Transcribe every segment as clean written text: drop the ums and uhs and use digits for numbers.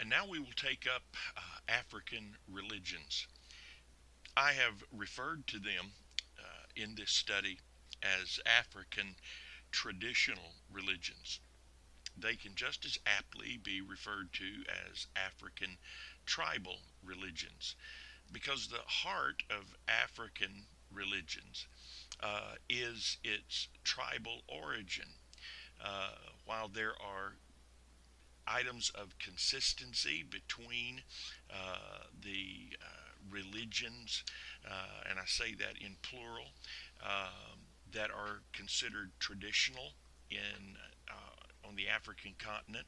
And now we will take up African religions. I have referred to them in this study as African traditional religions. They can just as aptly be referred to as African tribal religions because the heart of African religions is its tribal origin. Uh, while there are items of consistency between the religions, and I say that in plural, that are considered traditional in on the African continent.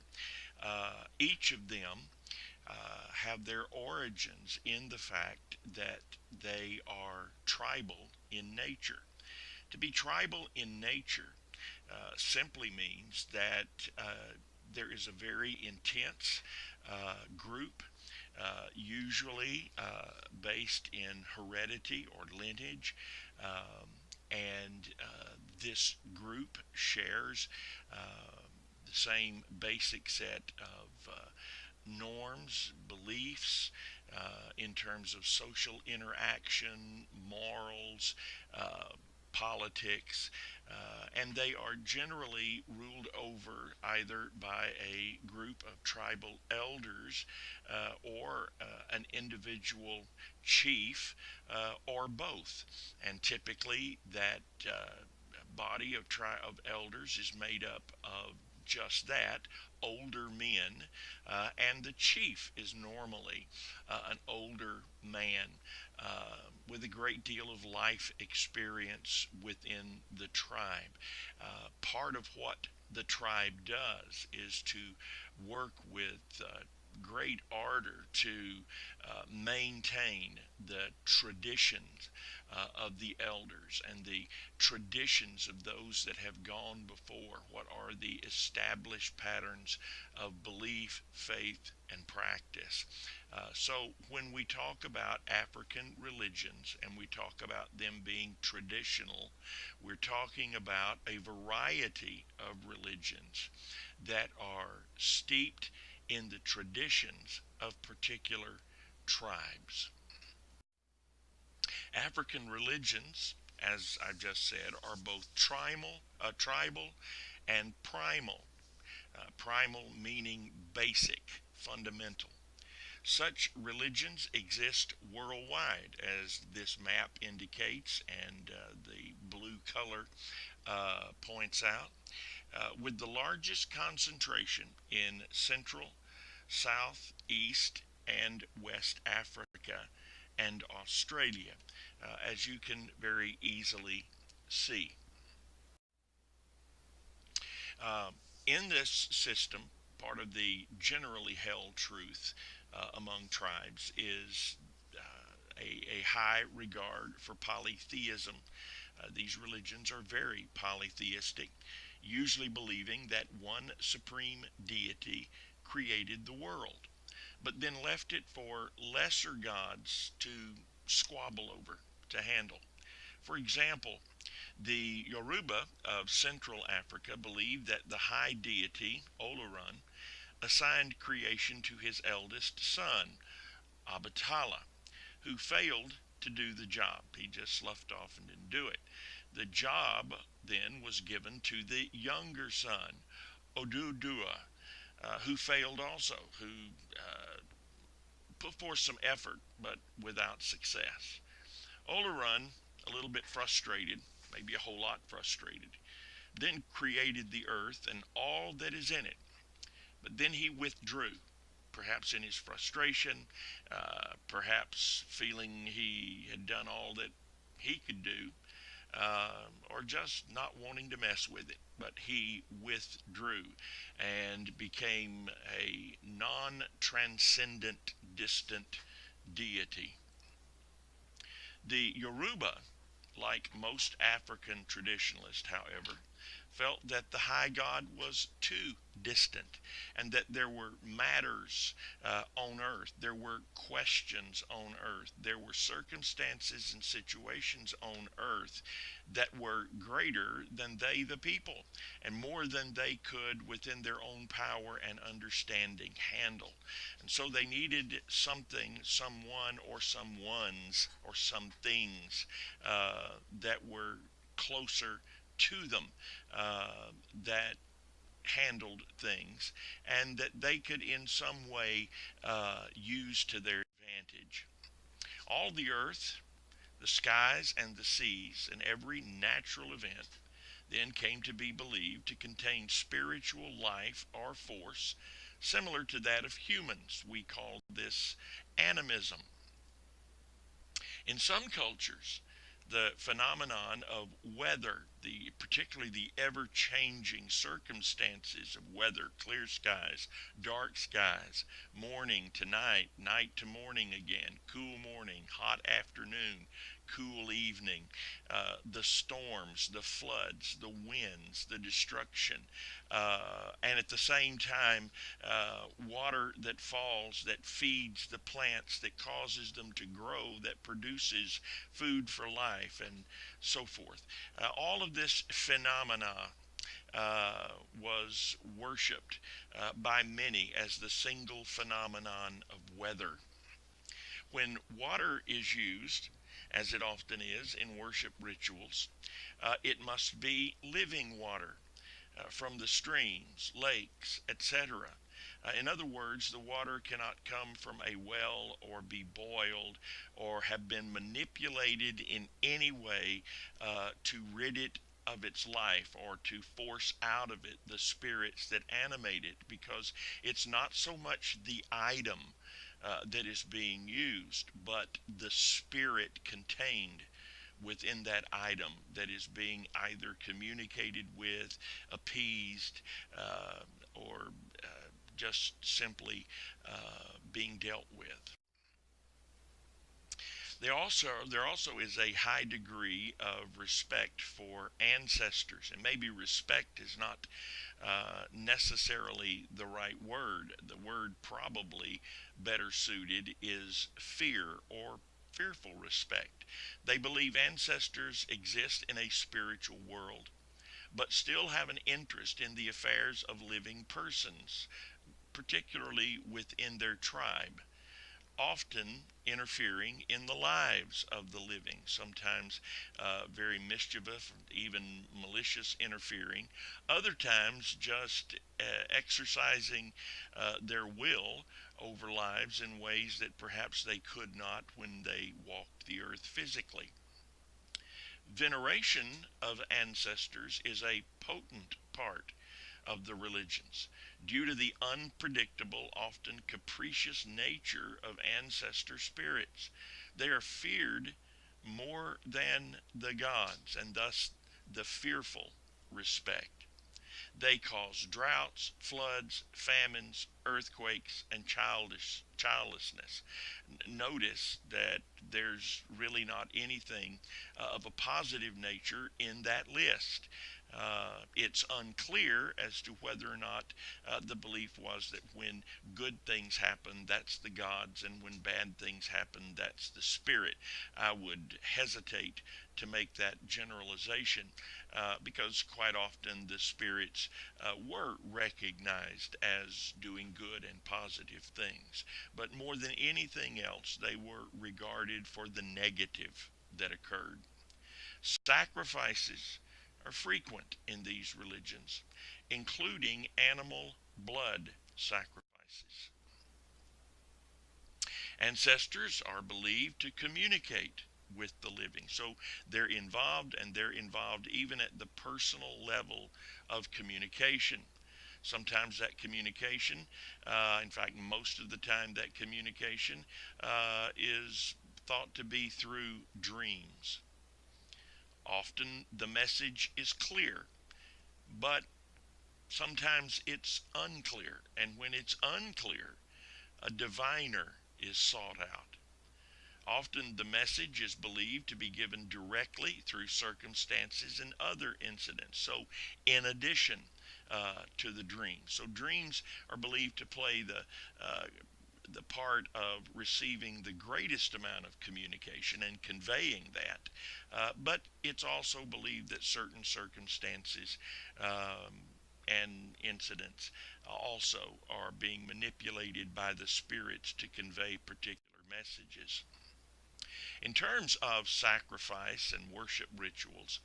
Each of them have their origins in the fact that they are tribal in nature. To be tribal in nature simply means that there is a very intense group, usually based in heredity or lineage, and this group shares the same basic set of norms, beliefs, in terms of social interaction, morals, uh, politics, and they are generally ruled over either by a group of tribal elders or an individual chief or both. And typically, that body of elders is made up of just that, older men, and the chief is normally an older man with a great deal of life experience within the tribe. Part of what the tribe does is to work with great ardor to maintain the traditions of the elders and the traditions of those that have gone before. What are the established patterns of belief, faith, and practice? So when we talk about African religions and we talk about them being traditional, we're talking about a variety of religions that are steeped in the traditions of particular tribes. African religions, as I just said, are both tribal and primal. Primal meaning basic, fundamental. Such religions exist worldwide, as this map indicates and the blue color points out, with the largest concentration in Central, South, East, and West Africa and Australia, as you can very easily see. Uh, in this system, part of the generally held truth among tribes is a high regard for polytheism. These religions are very polytheistic, usually believing that one supreme deity created the world, but then left it for lesser gods to squabble over, to handle. For example, the Yoruba of Central Africa believed that the high deity, Olorun, assigned creation to his eldest son, Abatala, who failed to do the job. He just sloughed off and didn't do it. The job then was given to the younger son, Odudua, who failed also, who put forth some effort but without success. Olorun, a little bit frustrated, maybe a whole lot frustrated, then created the earth and all that is in it. But then he withdrew, perhaps in his frustration, perhaps feeling he had done all that he could do, or just not wanting to mess with it. But he withdrew and became a non transcendent, distant deity. The Yoruba, like most African traditionalists, however, felt that the high God was too distant, and that there were matters on earth, there were questions on earth, there were circumstances and situations on earth that were greater than they, the people, and more than they could within their own power and understanding handle. And so they needed something, someone, or someones, or some things that were closer to them, that handled things, and that they could in some way use to their advantage. All the earth, the skies, and the seas, and every natural event then came to be believed to contain spiritual life or force similar to that of humans. We call this animism. In some cultures, the phenomenon of weather, particularly the ever-changing circumstances of weather, clear skies, dark skies, morning to night, night to morning again, cool morning, hot afternoon, cool evening, the storms, the floods, the winds, the destruction, and at the same time, water that falls, that feeds the plants, that causes them to grow, that produces food for life, and so forth. All of this phenomena was worshipped by many as the single phenomenon of weather. When water is used, as it often is in worship rituals, it must be living water from the streams, lakes, etc. In other words, the water cannot come from a well or be boiled or have been manipulated in any way to rid it of its life or to force out of it the spirits that animate it, because it's not so much the item that is being used, but the spirit contained within that item that is being either communicated with, appeased, or just simply being dealt with. There also is a high degree of respect for ancestors, and maybe respect is not necessarily the right word. The word probably better suited is fear or fearful respect. They believe ancestors exist in a spiritual world, but still have an interest in the affairs of living persons, particularly within their tribe, often interfering in the lives of the living, sometimes very mischievous, even malicious interfering, other times just exercising their will over lives in ways that perhaps they could not when they walked the earth physically. Veneration of ancestors is a potent part of the religions due to the unpredictable, often capricious nature of ancestor spirits. They are feared more than the gods, and thus the fearful respect. They cause droughts, floods, famines, earthquakes, and childlessness. Notice that there's really not anything of a positive nature in that list. It's unclear as to whether or not the belief was that when good things happen, that's the gods, and when bad things happen, that's the spirit. I would hesitate to make that generalization because quite often the spirits were recognized as doing good and positive things. But more than anything else, they were regarded for the negative that occurred. Sacrifices are frequent in these religions, including animal blood sacrifices. Ancestors are believed to communicate with the living, so they're involved, and they're involved even at the personal level of communication. Sometimes that communication, in fact, most of the time, that communication is thought to be through dreams. Often the message is clear, but sometimes it's unclear. And when it's unclear, a diviner is sought out. Often the message is believed to be given directly through circumstances and other incidents. So, in addition to the dream. So, dreams are believed to play the part of receiving the greatest amount of communication and conveying that. But it's also believed that certain circumstances and incidents also are being manipulated by the spirits to convey particular messages. In terms of sacrifice and worship rituals,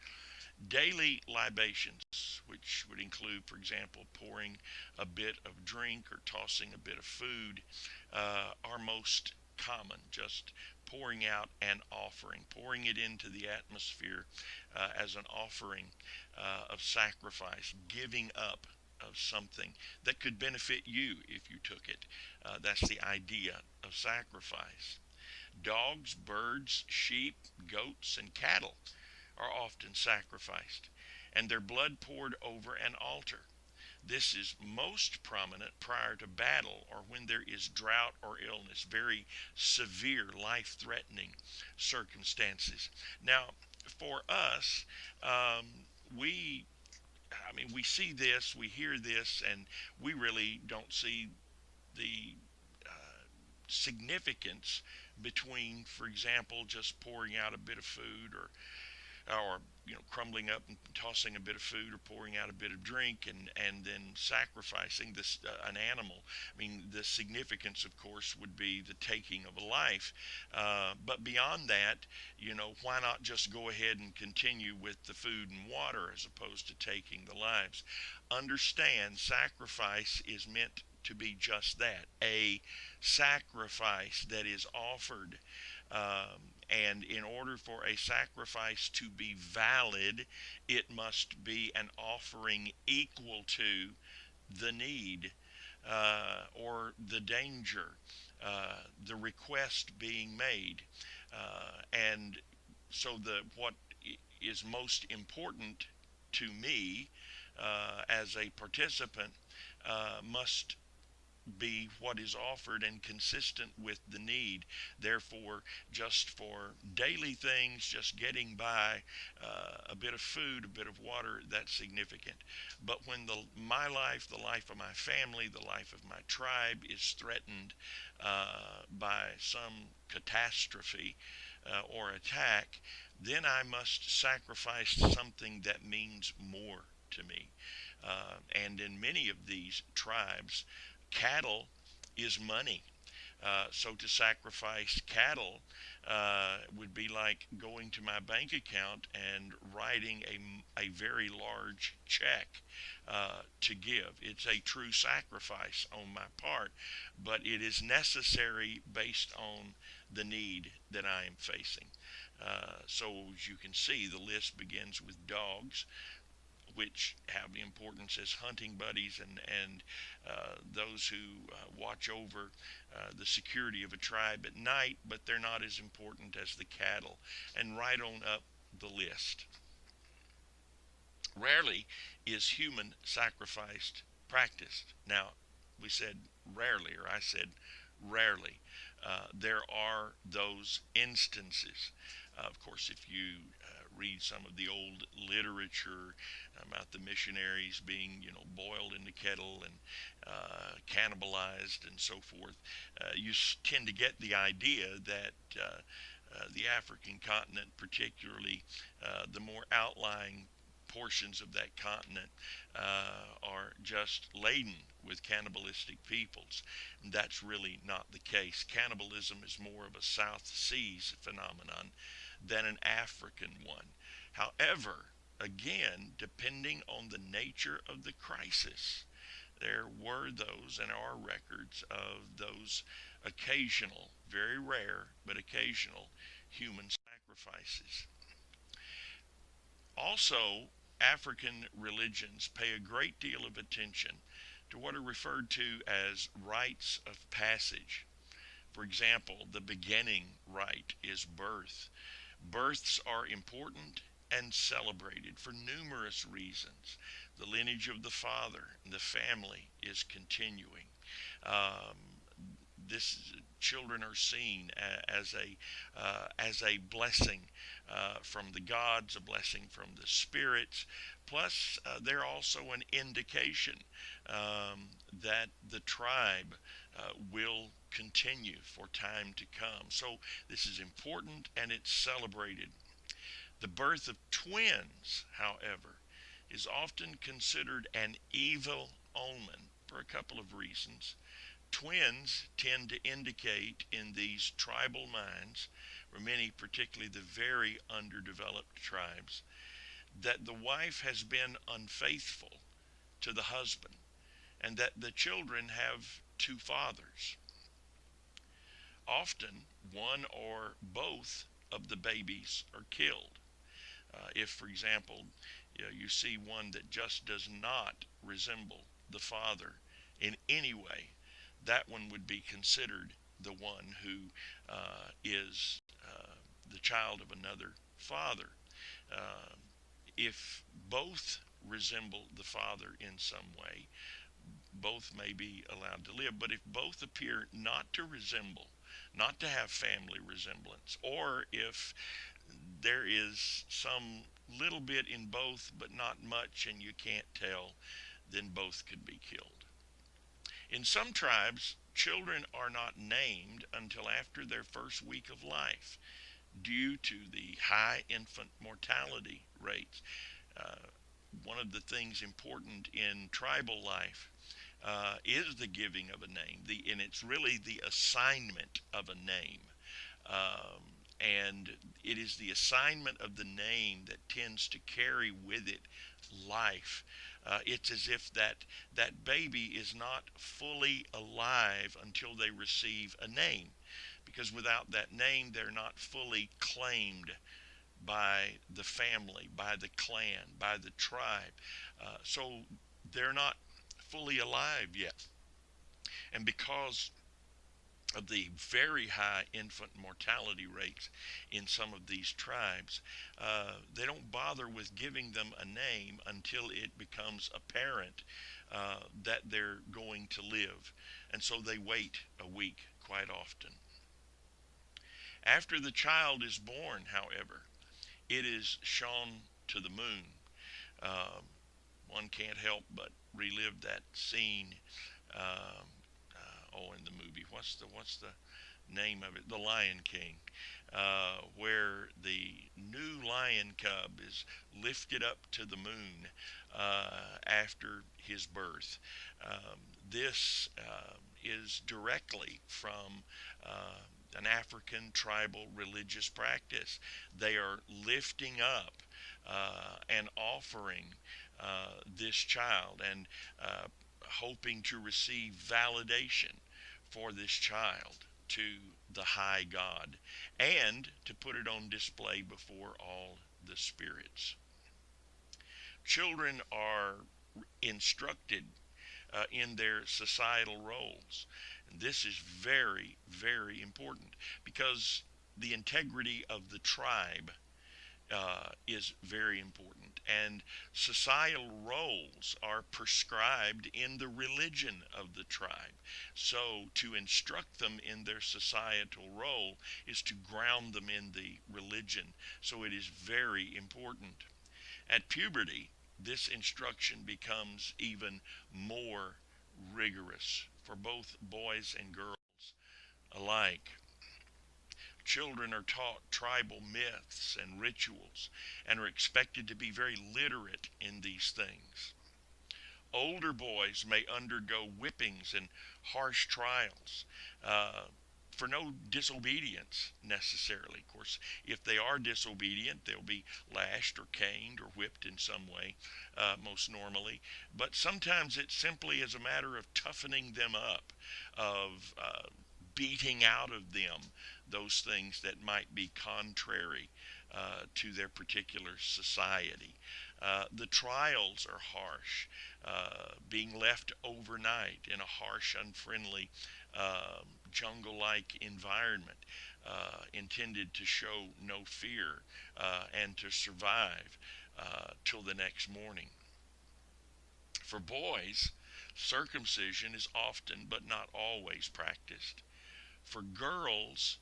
daily libations, which would include, for example, pouring a bit of drink or tossing a bit of food, are most common. Just pouring out an offering, pouring it into the atmosphere as an offering of sacrifice, giving up of something that could benefit you if you took it. That's the idea of sacrifice. Dogs, birds, sheep, goats, and cattle are often sacrificed, and their blood poured over an altar. This is most prominent prior to battle or when there is drought or illness, very severe, life threatening circumstances. Now, for us, we we see this, we hear this, and we really don't see the significance between, for example, just pouring out a bit of food or crumbling up and tossing a bit of food or pouring out a bit of drink and then sacrificing this an animal. I mean, the significance, of course, would be the taking of a life. But beyond that, why not just go ahead and continue with the food and water as opposed to taking the lives? Understand, sacrifice is meant to be just that, a sacrifice that is offered. And in order for a sacrifice to be valid, it must be an offering equal to the need or the danger, the request being made. And so what is most important to me as a participant must be what is offered and consistent with the need. Therefore, just for daily things, just getting by, a bit of food, a bit of water, that's significant. But when my life, the life of my family, the life of my tribe is threatened by some catastrophe or attack, then I must sacrifice something that means more to me. And in many of these tribes, cattle is money. So to sacrifice cattle would be like going to my bank account and writing a very large check to give. It's a true sacrifice on my part, but it is necessary based on the need that I am facing. So as you can see, the list begins with dogs, which have importance as hunting buddies and those who watch over the security of a tribe at night, but they're not as important as the cattle. And right on up the list. Rarely is human sacrifice practiced. Now, we said rarely, or I said rarely. There are those instances. Of course, if you read some of the old literature about the missionaries being, boiled in the kettle and cannibalized and so forth, you tend to get the idea that the African continent, particularly the more outlying portions of that continent, are just laden with cannibalistic peoples. And that's really not the case. Cannibalism is more of a South Seas phenomenon than an African one. However, again, depending on the nature of the crisis, there were those in our records of those occasional, very rare, but occasional human sacrifices. Also, African religions pay a great deal of attention to what are referred to as rites of passage. For example, the beginning rite is birth. Births are important and celebrated for numerous reasons. The lineage of the father and the family is continuing. Um, this children are seen as a blessing from the gods, a blessing from the spirits. Plus, they're also an indication that the tribe will continue for time to come. So this is important and it's celebrated. The birth of twins, however, is often considered an evil omen for a couple of reasons. Twins tend to indicate in these tribal minds, for many, particularly the very underdeveloped tribes, that the wife has been unfaithful to the husband and that the children have two fathers. Often, one or both of the babies are killed. If, for example, you see one that just does not resemble the father in any way, that one would be considered the one who is the child of another father. Uh, if both resemble the father in some way, both may be allowed to live. But if both appear not to resemble, not to have family resemblance, or if there is some little bit in both but not much and you can't tell, then both could be killed. In some tribes, children are not named until after their first week of life due to the high infant mortality rates. Uh, One of the things important in tribal life is the giving of a name, and it's really the assignment of a name. Um, and it is the assignment of the name that tends to carry with it life. It's as if that baby is not fully alive until they receive a name, because without that name, they're not fully claimed by the family, by the clan, by the tribe. So they're not fully alive yet. And because of the very high infant mortality rates in some of these tribes, they don't bother with giving them a name until it becomes apparent that they're going to live. And so they wait a week quite often. After the child is born, however, it is shown to the moon. Um, One can't help but relive that scene. In the movie, what's the name of it? The Lion King, where the new lion cub is lifted up to the moon after his birth. This is directly from an African tribal religious practice. They are lifting up and offering this child and hoping to receive validation for this child to the high God and to put it on display before all the spirits. Children are instructed in their societal roles. And this is very, very important because the integrity of the tribe is very important. And societal roles are prescribed in the religion of the tribe. So to instruct them in their societal role is to ground them in the religion. So it is very important. At puberty, this instruction becomes even more rigorous for both boys and girls alike. Children are taught tribal myths and rituals and are expected to be very literate in these things. Older boys may undergo whippings and harsh trials for no disobedience necessarily. Of course, if they are disobedient, they'll be lashed or caned or whipped in some way, most normally. But sometimes it simply is a matter of toughening them up, of beating out of them those things that might be contrary to their particular society. The trials are harsh, being left overnight in a harsh, unfriendly, jungle-like environment intended to show no fear and to survive till the next morning. For boys, Circumcision is often, but not always, practiced. For girls,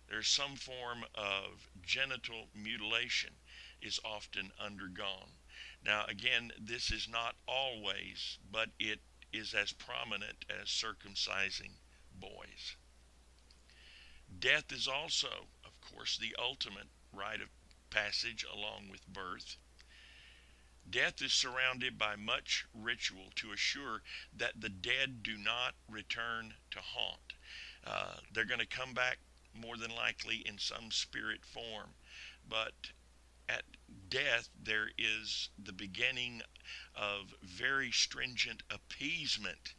there's some form of genital mutilation is often undergone. Now, again, this is not always, but it is as prominent as circumcising boys. Death is also, of course, the ultimate rite of passage along with birth. Death is surrounded by much ritual to assure that the dead do not return to haunt. They're going to come back more than likely in some spirit form, but at death there is the beginning of very stringent appeasement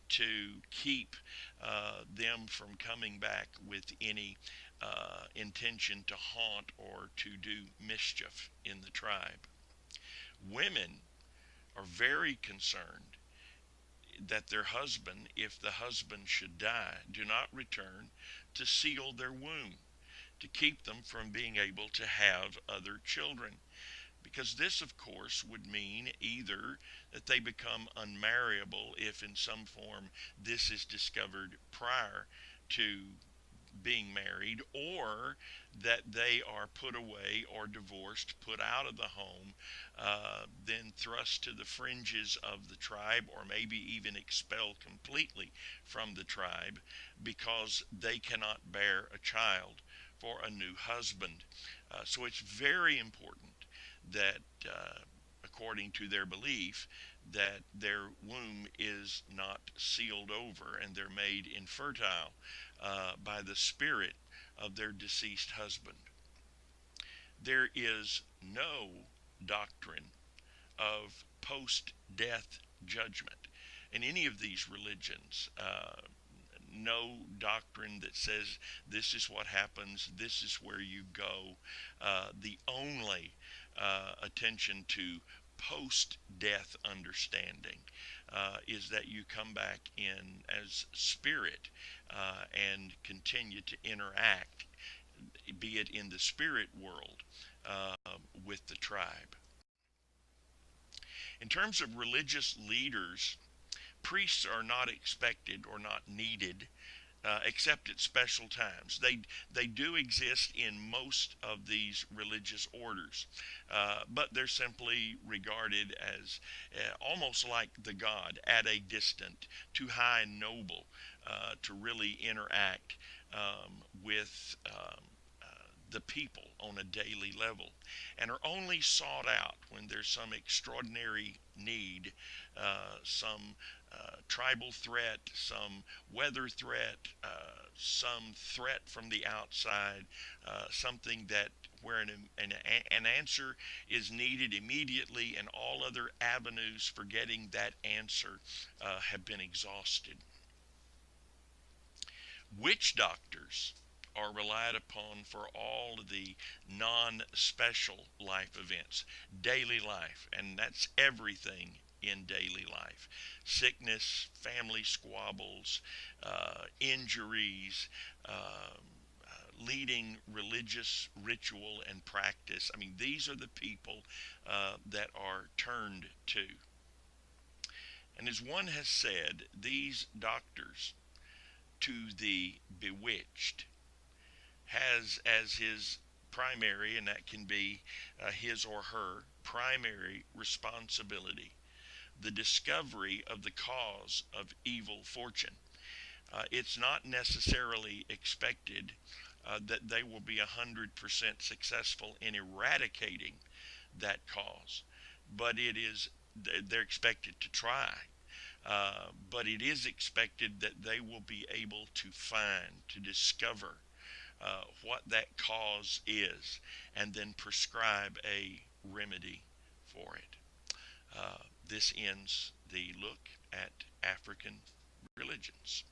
to keep them from coming back with any intention to haunt or to do mischief in the tribe. Women are very concerned that their husband, if the husband should die, do not return to seal their womb, to keep them from being able to have other children. Because this, of course, would mean either that they become unmarriable if in some form this is discovered prior to being married, or that they are put away or divorced, put out of the home, then thrust to the fringes of the tribe, or maybe even expelled completely from the tribe because they cannot bear a child for a new husband. So it's very important that, according to their belief, that their womb is not sealed over and they're made infertile by the spirit of their deceased husband. There is no doctrine of post-death judgment in any of these religions. No doctrine that says this is what happens, this is where you go. The only attention to post-death understanding is that you come back in as spirit and continue to interact, be it in the spirit world, with the tribe. In terms of religious leaders, priests are not expected or not needed except at special times. They do exist in most of these religious orders, but they're simply regarded as almost like the god at a distant, too high and noble to really interact with the people on a daily level, and are only sought out when there's some extraordinary need, some tribal threat, some weather threat, some threat from the outside, something that where an answer is needed immediately and all other avenues for getting that answer have been exhausted. Witch doctors are relied upon for all of the non-special life events, daily life, and that's everything in daily life: sickness, family squabbles, injuries, leading religious ritual and practice. I mean, these are the people that are turned to. And as one has said, these doctors to the bewitched has as his primary, and that can be his or her primary responsibility, the discovery of the cause of evil fortune. It's not necessarily expected that they will be 100% successful in eradicating that cause, but they're expected to try. But it is expected that they will be able to find, to discover what that cause is, and then prescribe a remedy for it. This ends the look at African religions.